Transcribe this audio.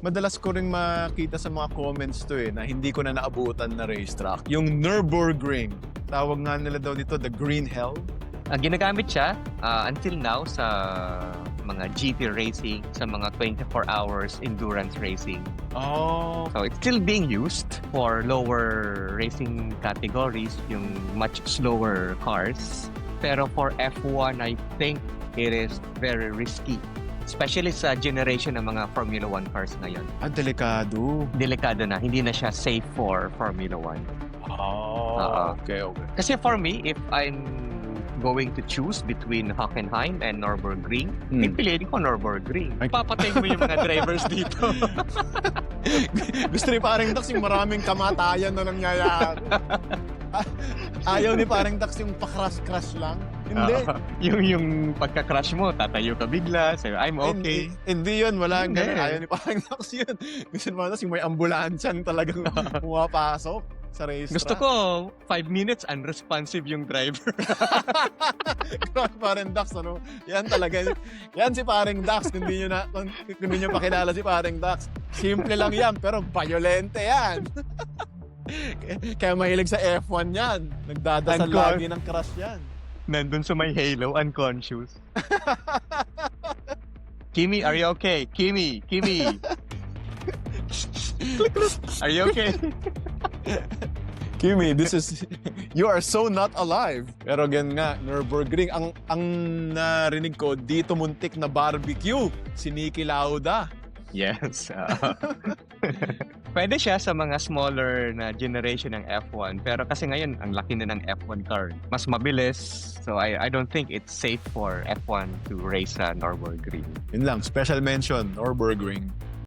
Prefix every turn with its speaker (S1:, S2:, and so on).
S1: Madalas ko ring makita sa mga comments to na hindi ko na naabutan na racetrack. Yung Nürburgring. Tawag nga nila daw dito, the Green Hell.
S2: Ginagamit siya until now sa mga GT racing, sa mga 24 hours endurance racing.
S1: Oh.
S2: So it's still being used for lower racing categories, yung much slower cars. Pero for F1, I think it is very risky. Especially sa generation ng mga Formula 1 cars ngayon.
S1: Delikado.
S2: Delikado na, hindi na siya safe for Formula 1.
S1: Okay.
S2: Kasi for me, if I'm going to choose between Hockenheim and Nürburgring, pipiliin ko Nürburgring. Papatayin mo yung mga drivers dito.
S1: Gusto ni Paring Dax yung maraming kamatayan na nangyayari. Ayaw ni Paring Dax yung pa-crash-crash lang. Hindi.
S2: Yung pagka-crash mo, tatayo ka bigla, sayo, I'm okay.
S1: Hindi yun, wala ang ganun. Ayaw ni Paring Dax yun. Gusto ni Paring Dax yung may ambulansyan talagang pumapasok sa racetrack.
S2: Gusto ko, 5 minutes, unresponsive yung driver.
S1: Paring Dax, ano? Yan talaga. Yan si Paring Dax. Kung hindi nyo pakilala si Paring Dax. Simple lang yan, pero violente yan. Kaya mahilig sa F1 yan. Nagdadasal lagi ng crash yan.
S2: Nandun sa may halo, unconscious. Kimi, are you okay? Kimi! Are you okay?
S1: Kimi, you are so not alive. Pero again nga, Nürburgring, ang narinig ko, dito muntik na barbecue, si Niki Lauda.
S2: Yes. Pwede siya sa mga smaller na generation ng F1. Pero kasi ngayon, ang laki na ng F1 car. Mas mabilis. So I don't think it's safe for F1 to race sa Nürburgring.
S1: Yun lang, special mention, Nürburgring.